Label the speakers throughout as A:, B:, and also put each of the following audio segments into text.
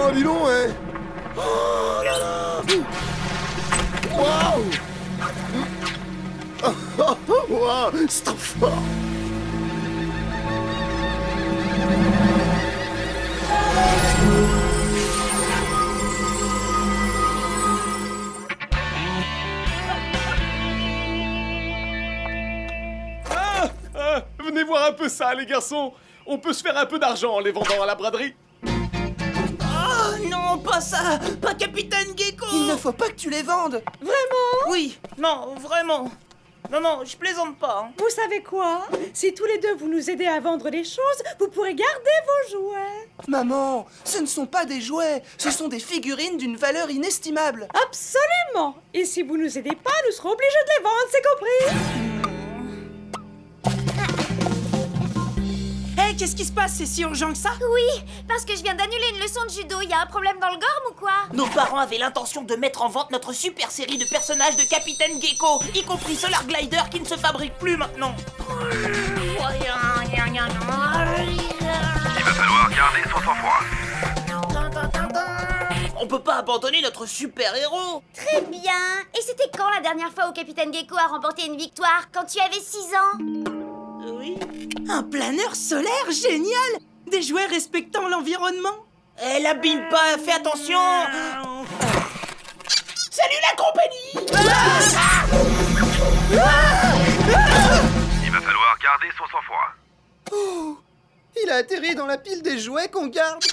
A: Oh, dis donc, hein. Oh là là. Waouh. Wow, c'est trop fort.
B: Venez voir un peu ça, les garçons. On peut se faire un peu d'argent en les vendant à la braderie.
C: Oh non, pas ça. Pas Capitaine Gecko.
D: Il ne faut pas que tu les vendes.
C: Vraiment? Oui, non, vraiment. Non, je plaisante pas. Hein.
E: Vous savez quoi? Si tous les deux vous nous aidez à vendre les choses, vous pourrez garder vos jouets.
D: Maman, ce ne sont pas des jouets, ce sont des figurines d'une valeur inestimable.
E: Absolument. Et si vous nous aidez pas, nous serons obligés de les vendre, c'est compris?
C: Hé, qu'est-ce qui se passe? C'est si urgent que ça?
F: Oui, parce que je viens d'annuler une leçon de judo. Il y a un problème dans le gorme ou quoi?
C: Nos parents avaient l'intention de mettre en vente notre super série de personnages de Capitaine Gecko, y compris Solar Glider qui ne se fabrique plus maintenant.
G: Il va falloir garder son sang-froid.
C: On peut pas abandonner notre super-héros.
F: Très bien. Et c'était quand la dernière fois où Capitaine Gecko a remporté une victoire? Quand tu avais 6 ans?
C: Oui.
H: Un planeur solaire génial! Des jouets respectant l'environnement.
C: Elle abîme pas, fais attention. Salut la compagnie.
G: Il va falloir garder son sang-froid.
D: Oh, il a atterri dans la pile des jouets qu'on garde.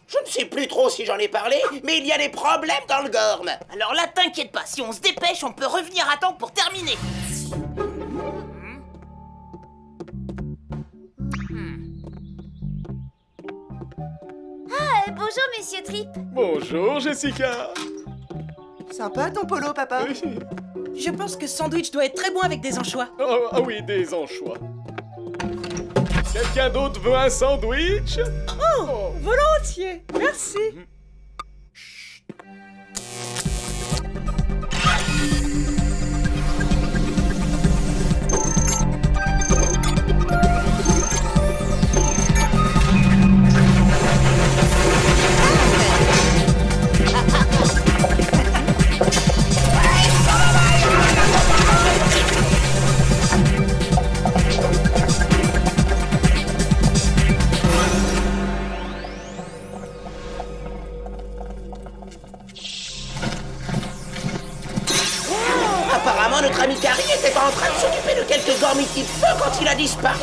C: Je ne sais plus trop si j'en ai parlé, mais il y a des problèmes dans le gorme. Alors là, t'inquiète pas, si on se dépêche, on peut revenir à temps pour terminer.
F: Bonjour, Monsieur Trip.
B: Bonjour, Jessica.
D: Sympa ton polo, papa.
B: Oui.
H: Je pense que ce sandwich doit être très bon avec des anchois.
B: Ah oui, des anchois. Quelqu'un d'autre veut un sandwich?
E: Oh, volontiers. Merci.
C: Apparemment, notre ami Carrie n'était pas en train de s'occuper de quelques gormitis de feu quand il a disparu.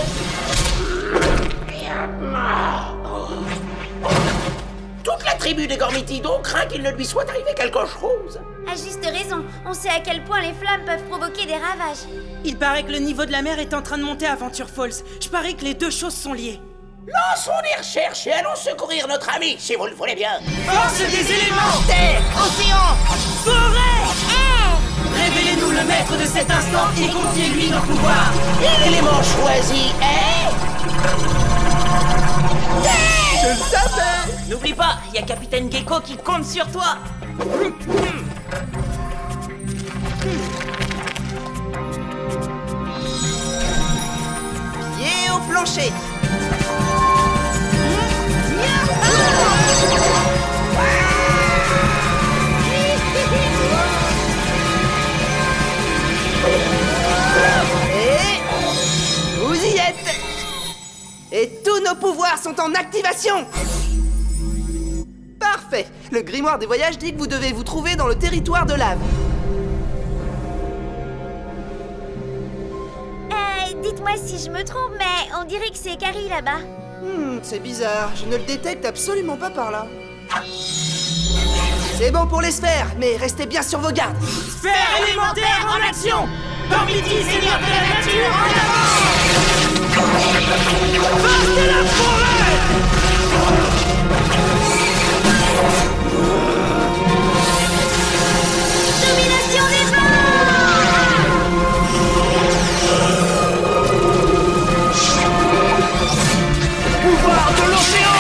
C: Toute la tribu des gormitidos craint qu'il ne lui soit arrivé quelque chose.
F: À juste raison, on sait à quel point les flammes peuvent provoquer des ravages.
H: Il paraît que le niveau de la mer est en train de monter à Venture Falls. Je parie que les deux choses sont liées.
C: Lançons des recherches et allons secourir notre ami, si vous le voulez bien.
H: Force des éléments!
C: Terre, océan,
H: Forêt! Révélez-nous le maître de cet instant et confiez-lui nos pouvoirs.
C: et l'élément choisi est...
D: Je le savais.
C: N'oublie pas, il y a Capitaine Gecko qui compte sur toi.
D: Pied au plancher. Et vous y êtes. Et tous nos pouvoirs sont en activation. Parfait. Le grimoire des voyages dit que vous devez vous trouver dans le territoire de lave.
F: Dites-moi si je me trompe, mais on dirait que c'est Carrie là-bas.
D: C'est bizarre. Je ne le détecte absolument pas par là. C'est bon pour les sphères, mais restez bien sur vos gardes.
H: Sphère élémentaire en action! Gormiti, seigneur de la nature, en avant! Force de la forêt!
F: Domination des vents!
H: Pouvoir de l'océan!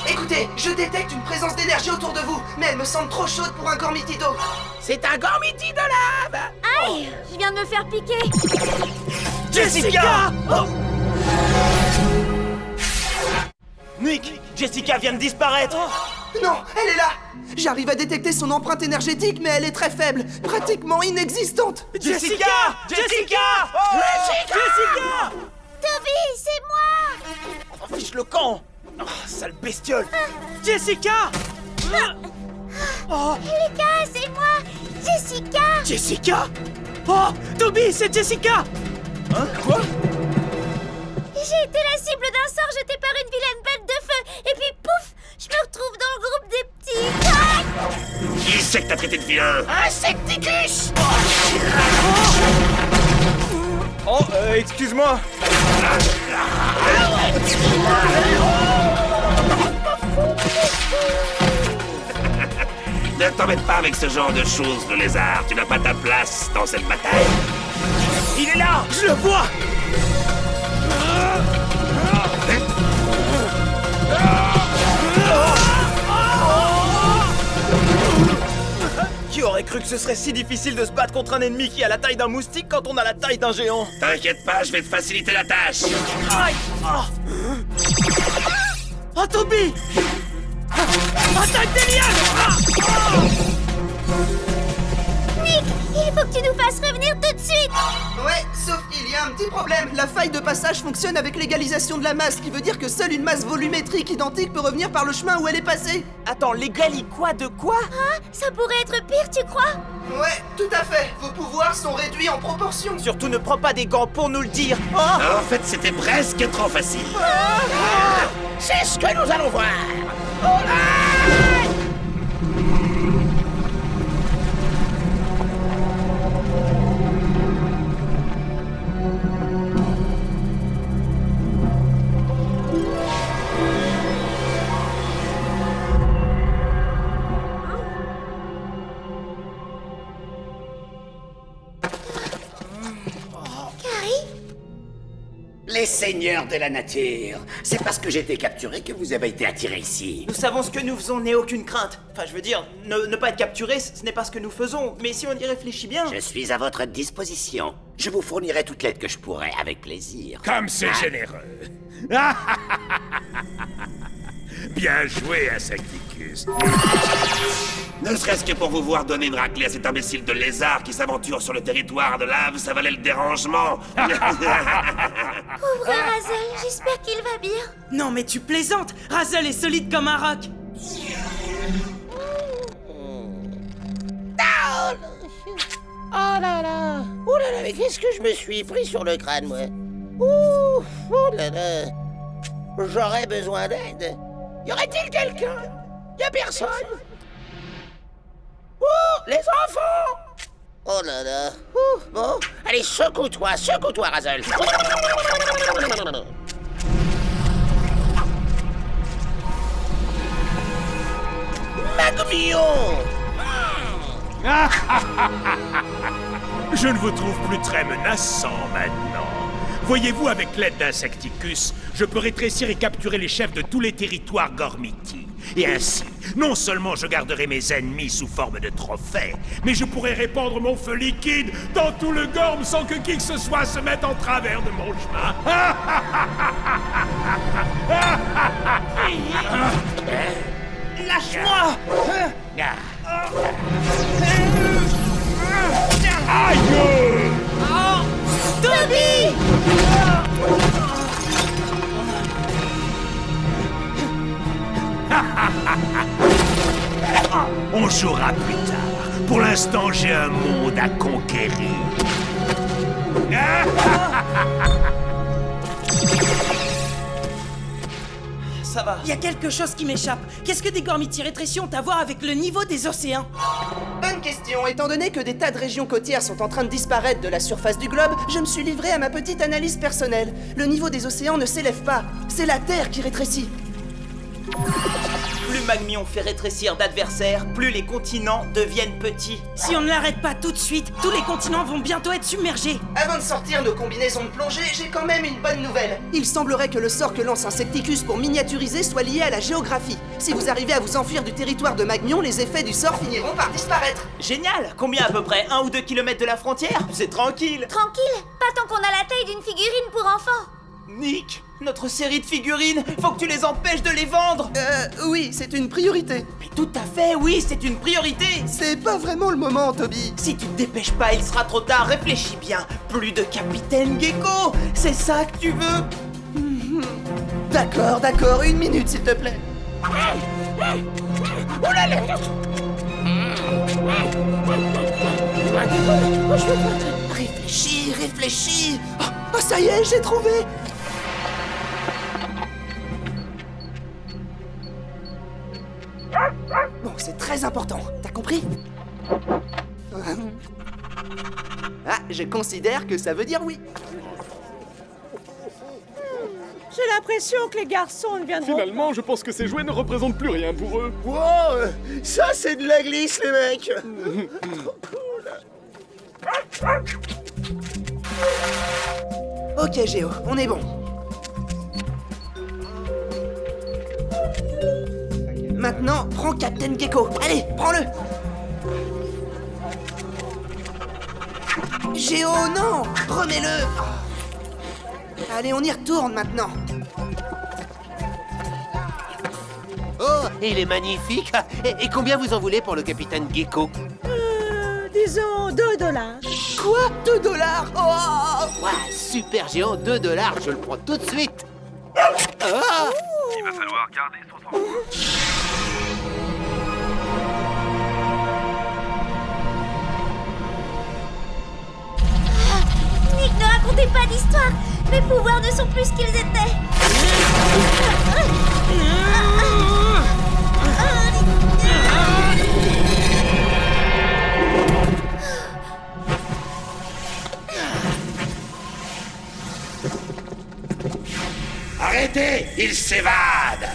D: Écoutez, jetez détecte une présence d'énergie autour de vous, mais elle me semble trop chaude pour un Gormitido.
C: C'est un Gormiti de lave.
F: Aïe, je viens de me faire piquer.
H: Jessica!
C: Oh.
H: Nick, Jessica vient de disparaître.
D: Non, elle est là. J'arrive à détecter son empreinte énergétique, mais elle est très faible, pratiquement inexistante.
H: Jessica! Jessica! Oh, Jessica!
F: Toby, c'est moi.
H: Oh, fiche le camp! Oh, sale bestiole! Jessica! Oh!
F: Lucas, c'est moi. Jessica.
H: Jessica? Oh! Toby, c'est Jessica! Hein? Quoi?
F: J'ai été la cible d'un sort jeté par une vilaine bête de feu. Et puis pouf, je me retrouve dans le groupe des petits. Ah!
G: Qui c'est que t'as traité de vilain?
C: Insecticus.
H: Oh, excuse-moi!
G: Ne t'embête pas avec ce genre de choses, le lézard. Tu n'as pas ta place dans cette bataille.
H: Il est là! Je le vois! Qui aurait cru que ce serait si difficile de se battre contre un ennemi qui a la taille d'un moustique quand on a la taille d'un géant?
G: T'inquiète pas, je vais te faciliter la tâche.
H: Aïe! Oh, oh Toby! Attaque des lianes!
F: Nick, il faut que tu nous fasses revenir tout de suite.
D: Ouais, sauf qu'il y a un petit problème. La faille de passage fonctionne avec l'égalisation de la masse, ce qui veut dire que seule une masse volumétrique identique peut revenir par le chemin où elle est passée.
H: Attends, l'égali quoi de quoi?
F: Ah, ça pourrait être pire, tu crois?
D: Ouais, tout à fait. Vos pouvoirs sont réduits en proportion.
H: Surtout ne prends pas des gants pour nous le dire. Oh,
G: En fait, c'était presque trop facile.
C: C'est ce que nous allons voir.
I: Les seigneurs de la nature, c'est parce que j'ai été capturé que vous avez été attiré ici.
H: nous savons ce que nous faisons, n'aie aucune crainte. Enfin, je veux dire, ne pas être capturé, ce n'est pas ce que nous faisons. Mais si on y réfléchit bien...
I: Je suis à votre disposition. Je vous fournirai toute l'aide que je pourrai, avec plaisir.
G: Comme c'est généreux. Bien joué, Insecticus. Ne serait-ce que pour vous voir donner une raclée à cet imbécile de lézard qui s'aventure sur le territoire de lave, ça valait le dérangement.
F: Pauvre Razel, j'espère qu'il va bien.
H: Non mais tu plaisantes! Razel est solide comme un roc!
C: Oh là là. Oh là là, mais qu'est-ce que je me suis pris sur le crâne, moi. Ouh, oh là là. J'aurais besoin d'aide. Y aurait-il quelqu'un? Y a personne? Oh, les enfants! Oh là là. Bon, allez, secoue-toi, Razel. Magmion!
G: Je ne vous trouve plus très menaçant maintenant. Voyez-vous, avec l'aide d'Insecticus, je peux rétrécir et capturer les chefs de tous les territoires Gormiti. Et ainsi, non seulement je garderai mes ennemis sous forme de trophées, mais je pourrai répandre mon feu liquide dans tout le Gorm sans que qui que ce soit se mette en travers de mon chemin.
H: Lâche-moi!
G: Aïe!
H: Toby!
G: On jouera plus tard. Pour l'instant, j'ai un monde à conquérir.
H: Ça va. Il y a quelque chose qui m'échappe. Qu'est-ce que des Gormiti rétrécis ont à voir avec le niveau des océans?
D: Bonne question. Étant donné que des tas de régions côtières sont en train de disparaître de la surface du globe, je me suis livré à ma petite analyse personnelle. Le niveau des océans ne s'élève pas. C'est la Terre qui rétrécit.
H: Plus Magmion fait rétrécir d'adversaires, plus les continents deviennent petits.
J: Si on ne l'arrête pas tout de suite, tous les continents vont bientôt être submergés.
D: Avant de sortir nos combinaisons de plongée, j'ai quand même une bonne nouvelle. Il semblerait que le sort que lance Insecticus pour miniaturiser soit lié à la géographie. Si vous arrivez à vous enfuir du territoire de Magmion, les effets du sort finiront par disparaître.
H: Génial! Combien à peu près? 1 ou 2 kilomètres de la frontière? C'est tranquille!
F: Tranquille, pas tant qu'on a la taille d'une figurine pour enfants.
H: Nick, notre série de figurines, faut que tu les empêches de les vendre!
D: Oui, c'est une priorité.
H: Mais tout à fait, oui, c'est une priorité!
D: C'est pas vraiment le moment, Toby.
H: Si tu te dépêches pas, il sera trop tard, réfléchis bien. Plus de Capitaine Gecko! C'est ça que tu veux?
D: D'accord, d'accord, 1 minute s'il te plaît. Réfléchis, réfléchis. Oh, ça y est, j'ai trouvé. Bon, c'est très important, t'as compris? Ah, je considère que ça veut dire oui.
E: J'ai l'impression que les garçons ne viendront
B: Finalement, je pense que ces jouets ne représentent plus rien pour eux.
A: Wow, ça c'est de la glisse, les mecs.
D: Ok, Géo, on est bon. Maintenant, prends Captain Gecko. Allez, prends-le. Géo, non! Remets-le. Allez, on y retourne maintenant.
C: Oh, il est magnifique. Et combien vous en voulez pour le capitaine Gecko?
E: Disons $2.
D: Quoi? $2? Oh!
C: Ouais, super géant, $2, je le prends tout de suite. Ah!
K: Il va falloir garder son sang-froid.
F: Nick, ne racontez pas d'histoire. Mes pouvoirs ne sont plus ce qu'ils étaient.
I: Arrêtez! Il s'évade!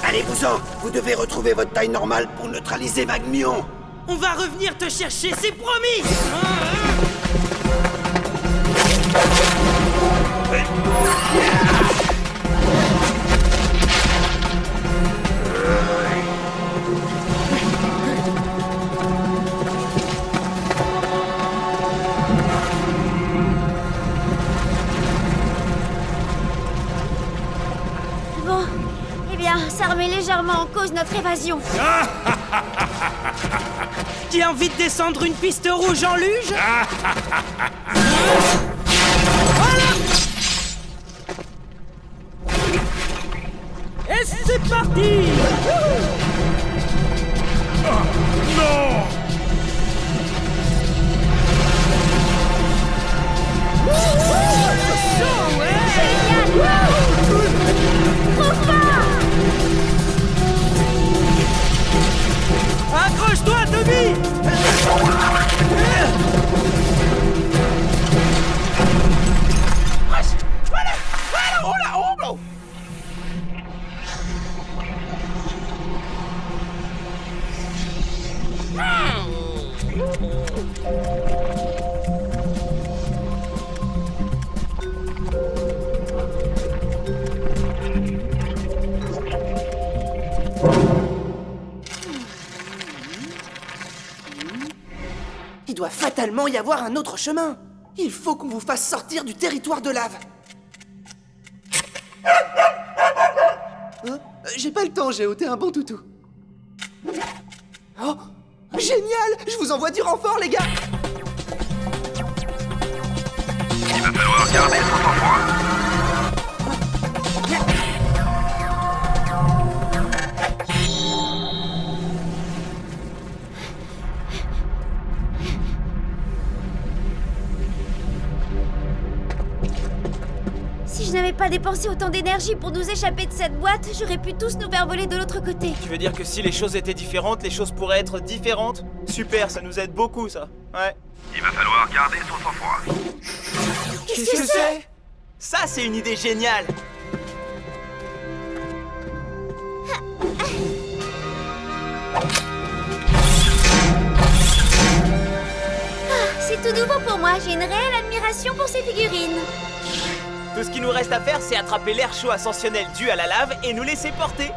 I: Allez-vous-en! Vous devez retrouver votre taille normale pour neutraliser Magmion!
J: On va revenir te chercher, c'est promis!
F: Bon, eh bien, ça remet légèrement en cause notre évasion.
J: Tu as envie de descendre une piste rouge en luge? Et c'est parti!
G: Non!
J: Accroche-toi, Toby!
D: Il doit fatalement y avoir un autre chemin. Il faut qu'on vous fasse sortir du territoire de lave. J'ai pas le temps, Géo, t'es un bon toutou. Oh, génial! Je vous envoie du renfort, les gars!
K: Il va falloir garder son sang-froid.
F: Si je n'avais pas dépensé autant d'énergie pour nous échapper de cette boîte, j'aurais pu tous nous faire voler de l'autre côté.
H: Tu veux dire que si les choses étaient différentes, les choses pourraient être différentes? Super, ça nous aide beaucoup, ça. Ouais.
K: Il va falloir garder son sang-froid.
F: Qu'est-ce que c'est?
H: Ça, c'est une idée géniale.
F: C'est tout nouveau pour moi, j'ai une réelle admiration pour ces figurines.
H: Tout ce qu'il nous reste à faire, c'est attraper l'air chaud ascensionnel dû à la lave et nous laisser porter.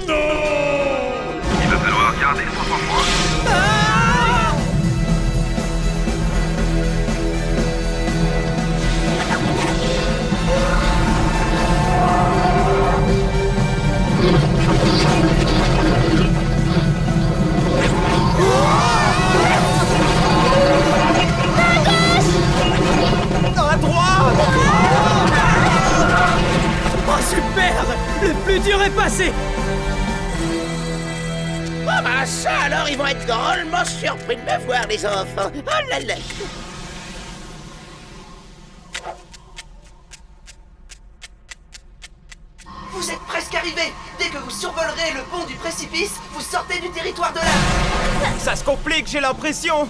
K: Non! Il va falloir garder son sang-froid.
H: À droite!
J: Oh super! Le plus dur est passé!
C: Oh bah ça alors, ils vont être drôlement surpris de me voir, les enfants. Oh là là.
D: Vous êtes presque arrivés. Dès que vous survolerez le pont du précipice, vous sortez du territoire de lave.
H: Ça se complique, j'ai l'impression.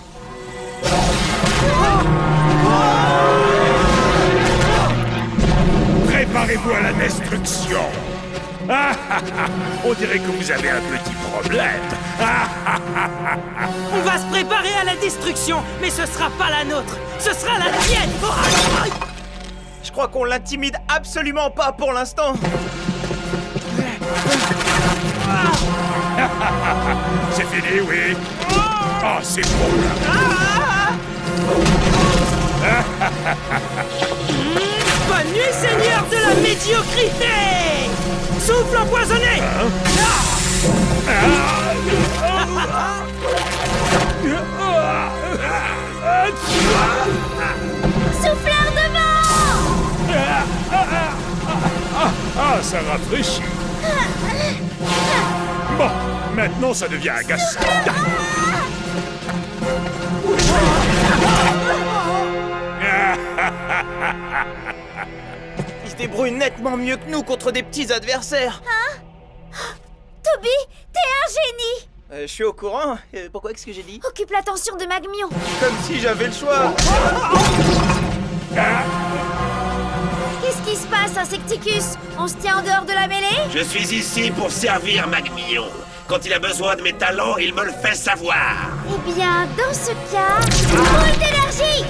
G: Préparez-vous à la destruction. On dirait que vous avez un petit problème.
J: On va se préparer à la destruction, mais ce sera pas la nôtre, ce sera la tienne.
H: Je crois qu'on l'intimide absolument pas pour l'instant.
G: C'est fini, oui. Ah, c'est bon.
J: Bonne nuit, seigneur de la médiocrité! Souffle empoisonné!
F: Souffleur de vent!
G: Ah, ça rafraîchit. Bon, maintenant ça devient agaçant.
H: Il se débrouille nettement mieux que nous contre des petits adversaires.
F: Hein? Toby, t'es un génie!
H: Je suis au courant. Pourquoi qu'est-ce que j'ai dit?
F: Occupe l'attention de Magmion.
H: Comme si j'avais le choix.
F: Qu'est-ce qui se passe, Insecticus? On se tient en dehors de la mêlée?
I: Je suis ici pour servir Magmion. Quand il a besoin de mes talents, il me le fait savoir.
F: Eh bien, dans ce cas... Brûle d'énergie!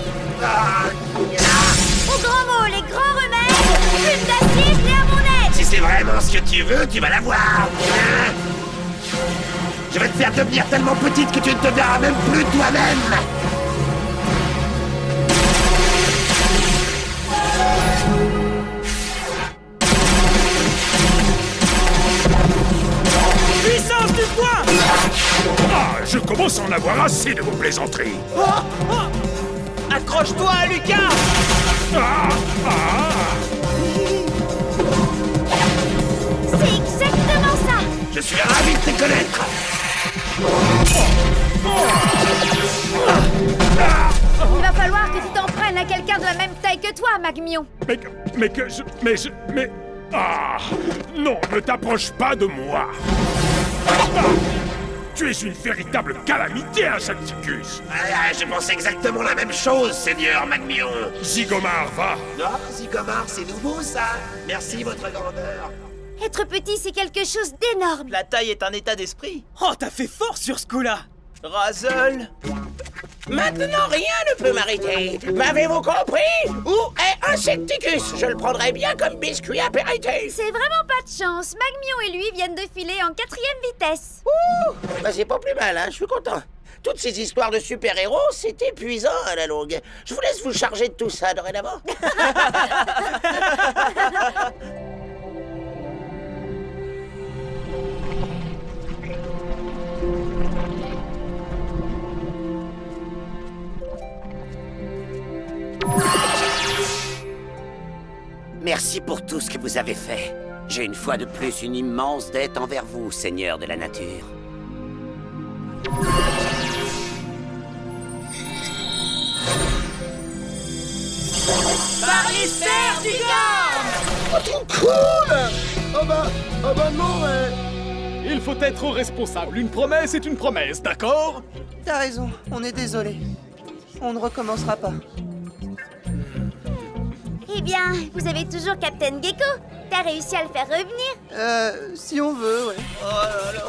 F: Au grand mot, les grands remèdes, plume d'acier, venez à mon aide!
I: Si c'est vraiment ce que tu veux, tu vas l'avoir. Hein? Je vais te faire devenir tellement petite que tu ne te verras même plus toi-même.
J: Puissance du poing!
G: Ah, je commence à en avoir assez de vos plaisanteries.
H: Accroche-toi, Lucas!
F: C'est exactement ça!
I: Je suis ravi de te connaître.
F: Il va falloir que tu t'en prennes à quelqu'un de la même taille que toi, Magmion.
G: Mais... Ah! Non, ne t'approche pas de moi. Tu es une véritable calamité, Insecticus.
I: Je pense exactement la même chose, Seigneur Magmion.
G: Zygomar, va.
I: Non, Zygomar, c'est nouveau, ça. Merci, votre grandeur.
F: Être petit, c'est quelque chose d'énorme.
H: La taille est un état d'esprit.
J: Oh, t'as fait fort sur ce coup-là!
H: Razzle!
C: Maintenant, rien ne peut m'arrêter. M'avez-vous compris? Où est Insecticus? Je le prendrai bien comme biscuit apéritif.
F: C'est vraiment pas de chance. Magmion et lui viennent de filer en 4e vitesse.
C: Ouh! Bah c'est pas plus mal, hein, je suis content. Toutes ces histoires de super-héros, c'est épuisant à la longue. Je vous laisse vous charger de tout ça dorénavant.
I: Merci pour tout ce que vous avez fait. J'ai une fois de plus une immense dette envers vous, Seigneur de la Nature.
J: Par les serres du Gorn!
B: Oh, trop cool! Oh bah non, Il faut être responsable. Une promesse est une promesse, d'accord?
D: T'as raison, on est désolé. On ne recommencera pas.
F: Eh bien, vous avez toujours Captain Gecko. T'as réussi à le faire revenir?
D: Si on veut, ouais. Oh là là.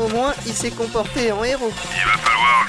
D: Au moins, il s'est comporté en héros.
K: Il va falloir